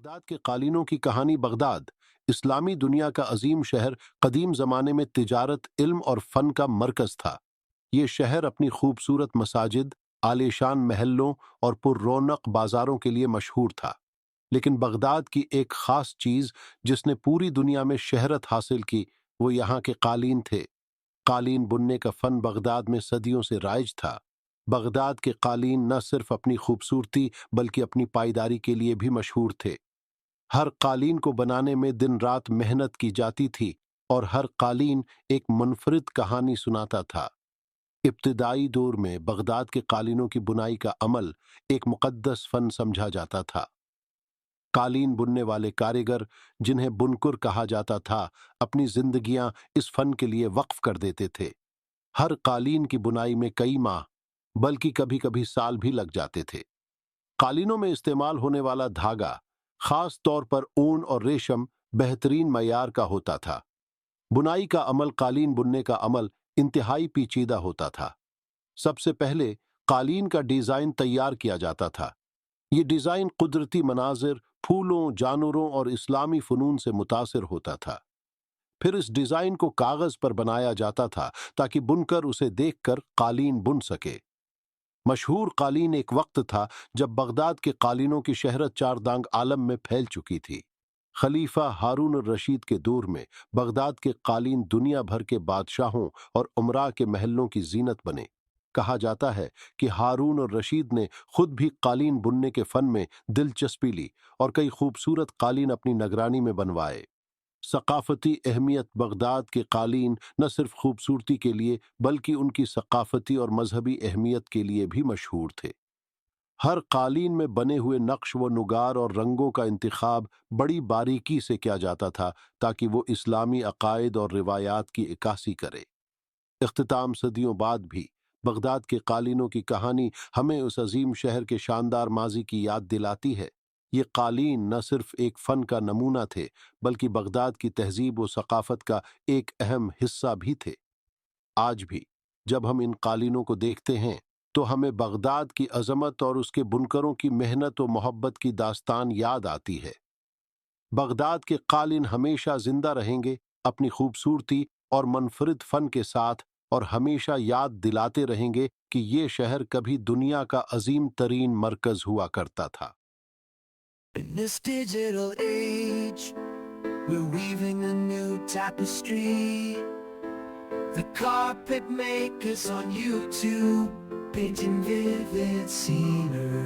Baghdad کے قالینوں کی کہانی۔ بغداد اسلامی دنیا کا عظیم شہر قدیم زمانے میں تجارت، علم اور فن کا مرکز تھا۔ یہ شہر اپنی خوبصورت مساجد، عالیشان محلوں اور پر رونق بازاروں کے لیے مشہور تھا۔ لیکن بغداد کی ایک خاص چیز جس نے پوری دنیا میں شہرت حاصل کی، وہ یہاں کے قالین تھے۔ قالین بننے کا فن بغداد میں صدیوں سے رائج تھا۔ بغداد کے قالین نہ صرف اپنی خوبصورتی بلکہ اپنی پائیداری کے لیے بھی مشہور تھے۔ ہر قالین کو بنانے میں دن رات محنت کی جاتی تھی اور ہر قالین ایک منفرد کہانی سناتا تھا۔ ابتدائی دور میں بغداد کے قالینوں کی بنائی کا عمل ایک مقدس فن سمجھا جاتا تھا۔ قالین بننے والے کاریگر، جنہیں بنکر کہا جاتا تھا، اپنی زندگیاں اس فن کے لیے وقف کر دیتے تھے۔ ہر قالین کی بنائی میں کئی ماہ بلکہ کبھی کبھی سال بھی لگ جاتے تھے۔ قالینوں میں استعمال ہونے والا دھاگا، خاص طور پر اون اور ریشم، بہترین معیار کا ہوتا تھا۔ بنائی کا عمل، قالین بننے کا عمل انتہائی پیچیدہ ہوتا تھا۔ سب سے پہلے قالین کا ڈیزائن تیار کیا جاتا تھا۔ یہ ڈیزائن قدرتی مناظر، پھولوں، جانوروں اور اسلامی فنون سے متاثر ہوتا تھا۔ پھر اس ڈیزائن کو کاغذ پر بنایا جاتا تھا تاکہ بنکر اسے دیکھ کر قالین بن سکے۔ مشہور قالین ایک وقت تھا جب بغداد کے قالینوں کی شہرت چار دانگ عالم میں پھیل چکی تھی۔ خلیفہ ہارون الرشید کے دور میں بغداد کے قالین دنیا بھر کے بادشاہوں اور امراء کے محلوں کی زینت بنے۔ کہا جاتا ہے کہ ہارون الرشید نے خود بھی قالین بننے کے فن میں دلچسپی لی اور کئی خوبصورت قالین اپنی نگرانی میں بنوائے۔ ثقافتی اہمیت، بغداد کے قالین نہ صرف خوبصورتی کے لیے بلکہ ان کی ثقافتی اور مذہبی اہمیت کے لیے بھی مشہور تھے۔ ہر قالین میں بنے ہوئے نقش و نگار اور رنگوں کا انتخاب بڑی باریکی سے کیا جاتا تھا تاکہ وہ اسلامی عقائد اور روایات کی عکاسی کرے۔ اختتام، صدیوں بعد بھی بغداد کے قالینوں کی کہانی ہمیں اس عظیم شہر کے شاندار ماضی کی یاد دلاتی ہے۔ یہ قالین نہ صرف ایک فن کا نمونہ تھے بلکہ بغداد کی تہذیب و ثقافت کا ایک اہم حصہ بھی تھے۔ آج بھی جب ہم ان قالینوں کو دیکھتے ہیں تو ہمیں بغداد کی عظمت اور اس کے بنکروں کی محنت و محبت کی داستان یاد آتی ہے۔ بغداد کے قالین ہمیشہ زندہ رہیں گے، اپنی خوبصورتی اور منفرد فن کے ساتھ، اور ہمیشہ یاد دلاتے رہیں گے کہ یہ شہر کبھی دنیا کا عظیم ترین مرکز ہوا کرتا تھا۔ In this digital age, we're weaving a new tapestry. The carpet makers on YouTube, painting vivid scenery.